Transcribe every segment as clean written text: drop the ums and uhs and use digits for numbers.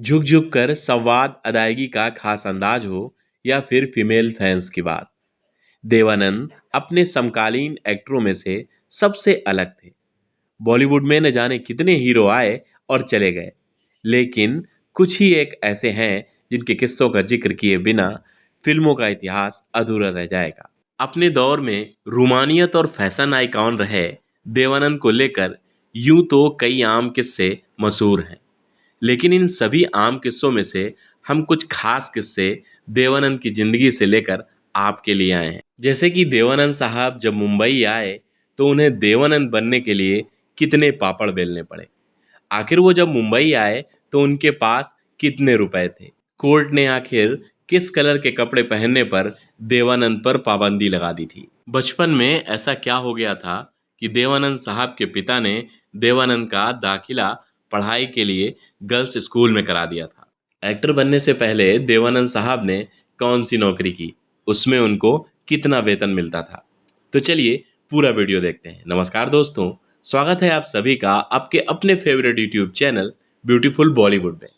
झुक झुक कर संवाद अदायगी का खास अंदाज हो या फिर फीमेल फैंस की बात, देवानंद अपने समकालीन एक्टरों में से सबसे अलग थे। बॉलीवुड में न जाने कितने हीरो आए और चले गए, लेकिन कुछ ही एक ऐसे हैं जिनके किस्सों का जिक्र किए बिना फिल्मों का इतिहास अधूरा रह जाएगा। अपने दौर में रूमानियत और फैशन आइकॉन रहे देवानंद को लेकर यूं तो कई आम किस्से मशहूर हैं, लेकिन इन सभी आम किस्सों में से हम कुछ खास किस्से देवानंद की जिंदगी से लेकर आपके लिए आए हैं। जैसे कि देवानंद साहब जब मुंबई आए तो उन्हें देवानंद बनने के लिए कितने पापड़ बेलने पड़े। आखिर वो जब मुंबई आए तो उनके पास कितने रुपए थे। कोर्ट ने आखिर किस कलर के कपड़े पहनने पर देवानंद पर पाबंदी लगा दी थी। बचपन में ऐसा क्या हो गया था कि देवानंद साहब के पिता ने देवानंद का दाखिला पढ़ाई के लिए गर्ल्स स्कूल में करा दिया था। एक्टर बनने से पहले देवानंद साहब ने कौन सी नौकरी की, उसमें उनको कितना वेतन मिलता था, तो चलिए पूरा वीडियो देखते हैं। नमस्कार दोस्तों, स्वागत है आप सभी का आपके अपने favourite YouTube channel beautiful Bollywood में।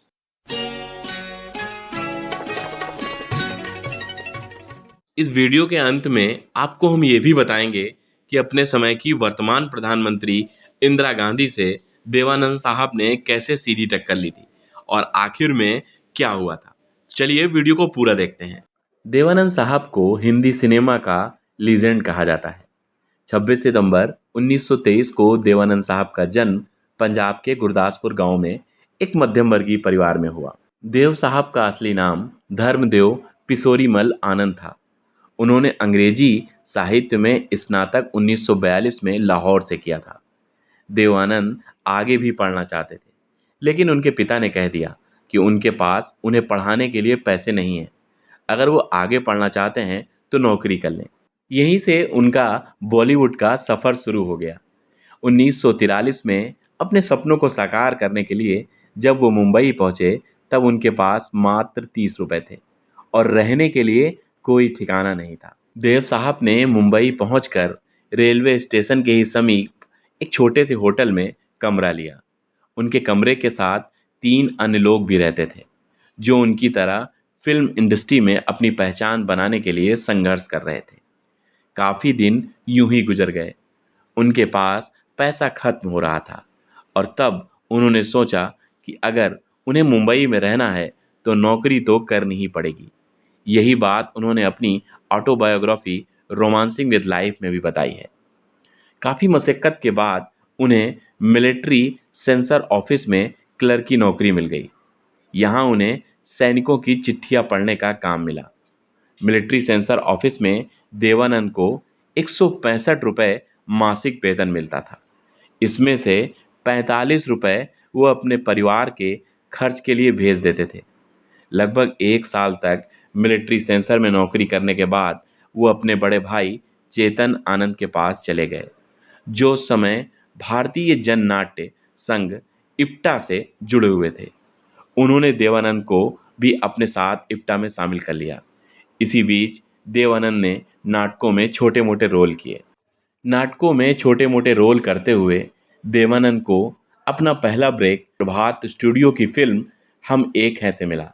इस वीडियो के अंत में आपको हम ये भी बताएंगे कि अपने समय की वर्तमान प्रधानमंत्री इंदिरा गांधी से देवानंद साहब ने कैसे सीधी टक्कर ली थी और आखिर में क्या हुआ था। चलिए वीडियो को पूरा देखते हैं। देवानंद साहब को हिंदी सिनेमा का लीजेंड कहा जाता है। 26 सितंबर 1923 को देवानंद साहब का जन्म पंजाब के गुरदासपुर गांव में एक मध्यम वर्गीय परिवार में हुआ। देव साहब का असली नाम धर्मदेव पिसोरीमल आनंद था। उन्होंने अंग्रेजी साहित्य में स्नातक 1942 में लाहौर से किया था। देवानंद आगे भी पढ़ना चाहते थे, लेकिन उनके पिता ने कह दिया कि उनके पास उन्हें पढ़ाने के लिए पैसे नहीं हैं। अगर वो आगे पढ़ना चाहते हैं तो नौकरी कर लें। यहीं से उनका बॉलीवुड का सफ़र शुरू हो गया। 1943 में अपने सपनों को साकार करने के लिए जब वो मुंबई पहुंचे तब उनके पास मात्र 30 रुपए थे और रहने के लिए कोई ठिकाना नहीं था। देव साहब ने मुंबई पहुंचकर रेलवे स्टेशन के ही समीप एक छोटे से होटल में कमरा लिया। उनके कमरे के साथ 3 अन्य लोग भी रहते थे, जो उनकी तरह फिल्म इंडस्ट्री में अपनी पहचान बनाने के लिए संघर्ष कर रहे थे। काफ़ी दिन यूं ही गुजर गए। उनके पास पैसा खत्म हो रहा था और तब उन्होंने सोचा कि अगर उन्हें मुंबई में रहना है तो नौकरी तो करनी ही पड़ेगी। यही बात उन्होंने अपनी ऑटोबायोग्राफी रोमांसिंग विद लाइफ में भी बताई है। काफ़ी मशक्क़त के बाद उन्हें मिलिट्री सेंसर ऑफिस में क्लर्क की नौकरी मिल गई। यहाँ उन्हें सैनिकों की चिट्ठियाँ पढ़ने का काम मिला। मिलिट्री सेंसर ऑफिस में देवानंद को 165 रुपये मासिक वेतन मिलता था। इसमें से 45 रुपये वो अपने परिवार के खर्च के लिए भेज देते थे। लगभग 1 साल तक मिलिट्री सेंसर में नौकरी करने के बाद वो अपने बड़े भाई चेतन आनंद के पास चले गए, जो उस समय भारतीय जन नाट्य संघ इप्टा से जुड़े हुए थे। उन्होंने देवानंद को भी अपने साथ इप्टा में शामिल कर लिया। इसी बीच देवानंद ने नाटकों में छोटे मोटे रोल किए। नाटकों में छोटे मोटे रोल करते हुए देवानंद को अपना पहला ब्रेक प्रभात स्टूडियो की फिल्म हम एक हैं से मिला।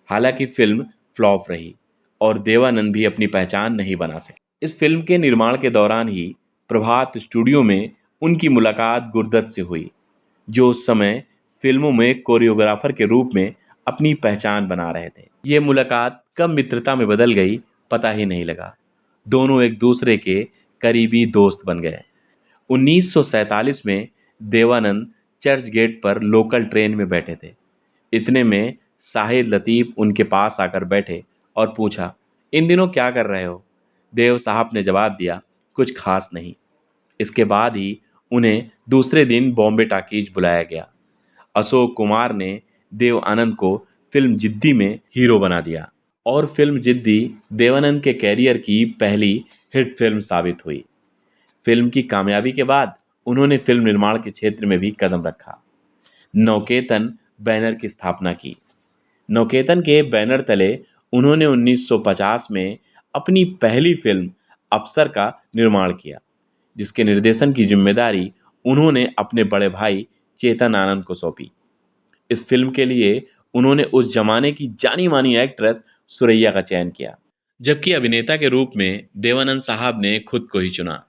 हालांकि फिल्म फ्लॉप रही और देवानंद भी अपनी पहचान नहीं बना सके। इस फिल्म के निर्माण के दौरान ही प्रभात स्टूडियो में उनकी मुलाकात गुरदत्त से हुई, जो उस समय फिल्मों में कोरियोग्राफर के रूप में अपनी पहचान बना रहे थे। ये मुलाकात कब मित्रता में बदल गई पता ही नहीं लगा। दोनों एक दूसरे के करीबी दोस्त बन गए। 1947 में देवानंद चर्च गेट पर लोकल ट्रेन में बैठे थे। इतने में शाहिद लतीफ़ उनके पास आकर बैठे और पूछा, इन दिनों क्या कर रहे हो? देव साहब ने जवाब दिया, कुछ खास नहीं। इसके बाद ही उन्हें दूसरे दिन बॉम्बे टाकीज बुलाया गया। अशोक कुमार ने देव आनंद को फिल्म जिद्दी में हीरो बना दिया और फिल्म जिद्दी देवानंद के कैरियर की पहली हिट फिल्म साबित हुई। फिल्म की कामयाबी के बाद उन्होंने फिल्म निर्माण के क्षेत्र में भी कदम रखा। नवकेतन बैनर की स्थापना की। नवकेतन के बैनर तले उन्होंने 1950 में अपनी पहली फिल्म अफसर का निर्माण किया, जिसके निर्देशन की जिम्मेदारी उन्होंने अपने बड़े भाई चेतन आनंद को सौंपी। इस फिल्म के लिए उन्होंने उस जमाने की जानी मानी एक्ट्रेस सुरैया का चयन किया, जबकि अभिनेता के रूप में देवानंद साहब ने खुद को ही चुना।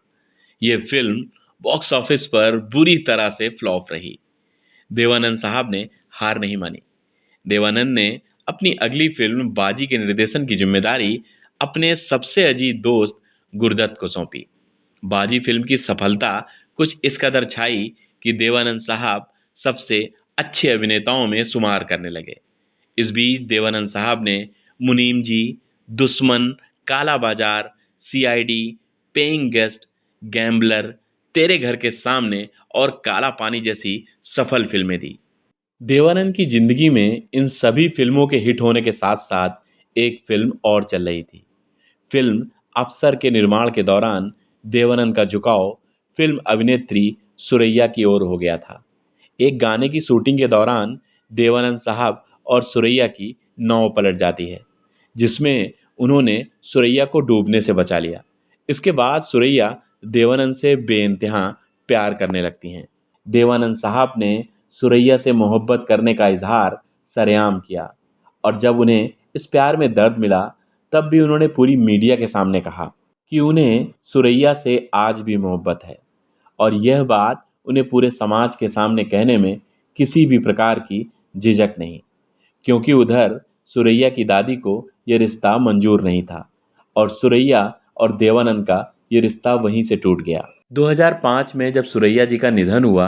ये फिल्म बॉक्स ऑफिस पर बुरी तरह से फ्लॉप रही। देवानंद साहब ने हार नहीं मानी। देवानंद ने अपनी अगली फिल्म बाजी के निर्देशन की जिम्मेदारी अपने सबसे अजीज दोस्त गुरदत्त को सौंपी। बाजी फिल्म की सफलता कुछ इस कदर छाई कि देवानंद साहब सबसे अच्छे अभिनेताओं में शुमार करने लगे। इस बीच देवानंद साहब ने मुनीम जी, दुश्मन, काला बाजार, सीआईडी, पेइंग गेस्ट, गैम्बलर, तेरे घर के सामने और काला पानी जैसी सफल फिल्में दी। देवानंद की जिंदगी में इन सभी फिल्मों के हिट होने के साथ साथ एक फिल्म और चल रही थी। फिल्म अफसर के निर्माण के दौरान देवानंद का झुकाव फिल्म अभिनेत्री सुरैया की ओर हो गया था। एक गाने की शूटिंग के दौरान देवानंद साहब और सुरैया की नाव पलट जाती है, जिसमें उन्होंने सुरैया को डूबने से बचा लिया। इसके बाद सुरैया देवानंद से बेइंतहा प्यार करने लगती हैं। देवानंद साहब ने सुरैया से मोहब्बत करने का इजहार सरेआम किया, और जब उन्हें इस प्यार में दर्द मिला तब भी उन्होंने पूरी मीडिया के सामने कहा कि उन्हें सुरैया से आज भी मोहब्बत है, और यह बात उन्हें पूरे समाज के सामने कहने में किसी भी प्रकार की झिझक नहीं, क्योंकि उधर सुरैया की दादी को यह रिश्ता मंजूर नहीं था और सुरैया और देवानंद का ये रिश्ता वहीं से टूट गया। 2005 में जब सुरैया जी का निधन हुआ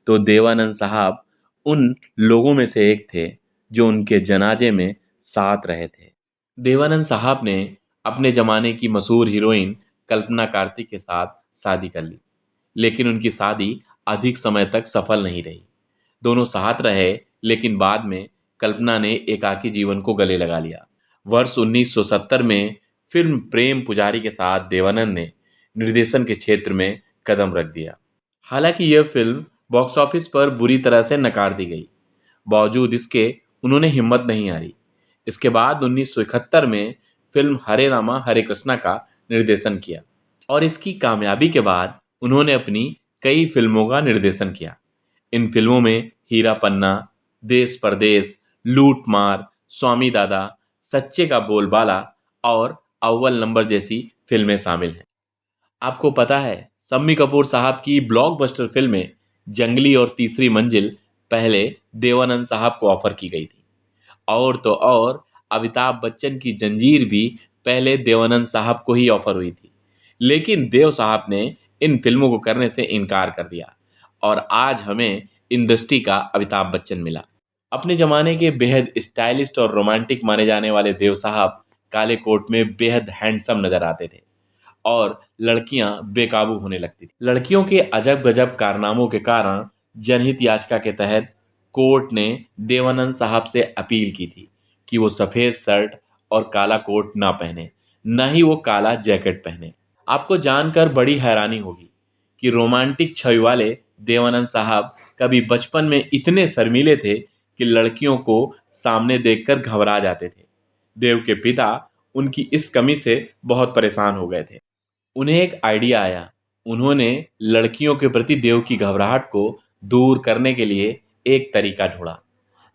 तो देवानंद साहब उन लोगों में से एक थे जो उनके जनाजे में साथ रहे थे। देवानंद साहब ने अपने जमाने की मशहूर हीरोइन कल्पना कार्तिक के साथ शादी कर ली, लेकिन उनकी शादी अधिक समय तक सफल नहीं रही। दोनों साथ रहे, लेकिन बाद में कल्पना ने एकाकी जीवन को गले लगा लिया। वर्ष 1970 में फिल्म प्रेम पुजारी के साथ देवानंद ने निर्देशन के क्षेत्र में कदम रख दिया। हालांकि यह फिल्म बॉक्स ऑफिस पर बुरी तरह से नकार दी गई, बावजूद इसके उन्होंने हिम्मत नहीं हारी। इसके बाद 1971 में फिल्म हरे रामा हरे कृष्णा का निर्देशन किया, और इसकी कामयाबी के बाद उन्होंने अपनी कई फिल्मों का निर्देशन किया। इन फिल्मों में हीरा पन्ना, देश परदेश, लूट मार, स्वामी दादा, सच्चे का बोलबाला और अव्वल नंबर जैसी फिल्में शामिल हैं। आपको पता है, शम्मी कपूर साहब की ब्लॉकबस्टर फिल्में जंगली और तीसरी मंजिल पहले देवानंद साहब को ऑफर की गई थी, और तो और अमिताभ बच्चन की जंजीर भी पहले देवानंद साहब को ही ऑफर हुई थी, लेकिन देव साहब ने इन फिल्मों को करने से इनकार कर दिया और आज हमें इंडस्ट्री का अमिताभ बच्चन मिला। अपने जमाने के बेहद स्टाइलिस्ट और रोमांटिक माने जाने वाले देव साहब काले कोट में बेहद हैंडसम नजर आते थे और लड़कियां बेकाबू होने लगती थी। लड़कियों के अजब गजब कारनामों के कारण जनहित याचिका के तहत कोर्ट ने देवानंद साहब से अपील की थी कि वो सफेद शर्ट और काला कोट ना पहने, न ही वो काला जैकेट पहने। आपको जानकर बड़ी हैरानी होगी कि रोमांटिक छवि वाले देवानंद साहब कभी बचपन में इतने शर्मीले थे कि लड़कियों को सामने देखकर घबरा जाते थे। देव के पिता उनकी इस कमी से बहुत परेशान हो गए थे। उन्हें एक आइडिया आया। उन्होंने लड़कियों के प्रति देव की घबराहट को दूर करने के लिए एक तरीका ढूंढा।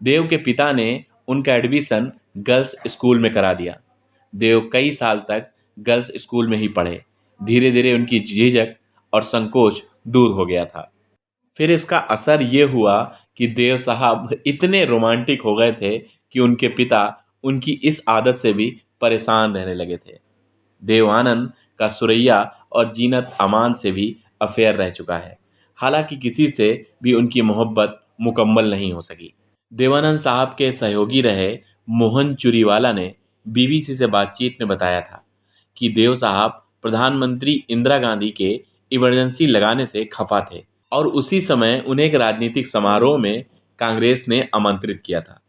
देव के पिता ने उनका एडमिशन गर्ल्स स्कूल में करा दिया। देव कई साल तक गर्ल्स स्कूल में ही पढ़े। धीरे धीरे उनकी झिझक और संकोच दूर हो गया था। फिर इसका असर ये हुआ कि देव साहब इतने रोमांटिक हो गए थे कि उनके पिता उनकी इस आदत से भी परेशान रहने लगे थे। देव आनंद का सुरैया और जीनत अमान से भी अफेयर रह चुका है, हालांकि किसी से भी उनकी मोहब्बत मुकम्मल नहीं हो सकी। देवानंद साहब के सहयोगी रहे मोहन चुरीवाला ने बीबीसी से बातचीत में बताया था कि देव साहब प्रधानमंत्री इंदिरा गांधी के इमरजेंसी लगाने से खफा थे और उसी समय उन्हें एक राजनीतिक समारोह में कांग्रेस ने आमंत्रित किया था,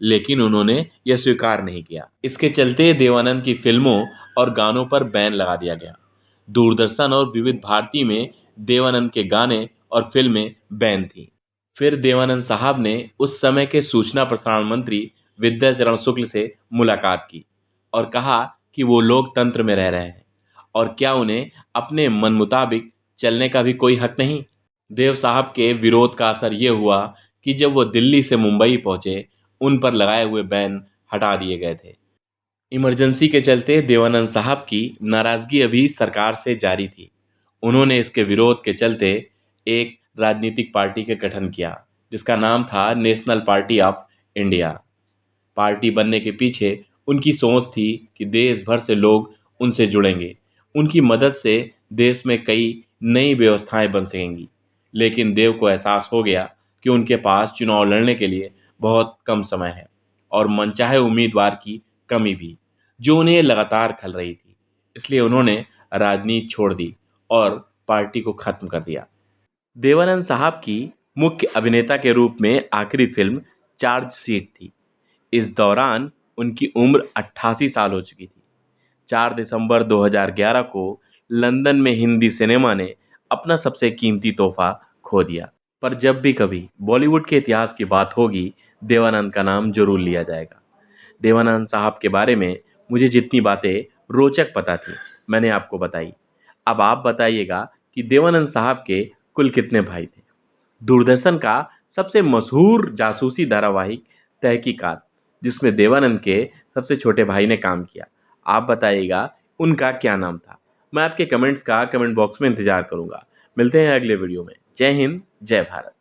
लेकिन उन्होंने यह स्वीकार नहीं किया। इसके चलते देवानंद की फिल्मों और गानों पर बैन लगा दिया गया। दूरदर्शन और विविध भारती में देवानंद के गाने और फिल्में बैन थी। फिर देवानंद साहब ने उस समय के सूचना प्रसारण मंत्री विद्याचरण शुक्ल से मुलाकात की और कहा कि वो लोकतंत्र में रह रहे हैं और क्या उन्हें अपने मन मुताबिक चलने का भी कोई हक नहीं। देव साहब के विरोध का असर ये हुआ कि जब वो दिल्ली से मुंबई पहुंचे, उन पर लगाए हुए बैन हटा दिए गए थे। इमरजेंसी के चलते देवानंद साहब की नाराजगी अभी सरकार से जारी थी। उन्होंने इसके विरोध के चलते एक राजनीतिक पार्टी का गठन किया, जिसका नाम था national party of India. Party बनने के पीछे उनकी सोच थी कि देश भर से लोग उनसे जुड़ेंगे, उनकी मदद से देश में कई नई व्यवस्थाएं बन सकेंगी। लेकिन देव को एहसास हो गया कि उनके पास चुनाव लड़ने के लिए बहुत कम समय है और मनचाहे उम्मीदवार की कमी भी, जो उन्हें लगातार खल रही थी। इसलिए उन्होंने राजनीति छोड़ दी और पार्टी को खत्म कर दिया। देवानंद साहब की मुख्य अभिनेता के रूप में आखिरी फिल्म चार्जशीट थी। इस दौरान उनकी उम्र 88 साल हो चुकी थी। 4 दिसंबर 2011 को लंदन में हिंदी सिनेमा ने अपना सबसे कीमती तोहफा खो दिया। पर जब भी कभी बॉलीवुड के इतिहास की बात होगी, देवानंद का नाम जरूर लिया जाएगा। देवानंद साहब के बारे में मुझे जितनी बातें रोचक पता थी, मैंने आपको बताई। अब आप बताइएगा कि देवानंद साहब के कुल कितने भाई थे? दूरदर्शन का सबसे मशहूर जासूसी धारावाहिक तहकीकात, जिसमें देवानंद के सबसे छोटे भाई ने काम किया, आप बताइएगा उनका क्या नाम था? मैं आपके कमेंट्स का कमेंट बॉक्स में इंतजार करूंगा। मिलते हैं अगले वीडियो में। जय हिंद, जय भारत।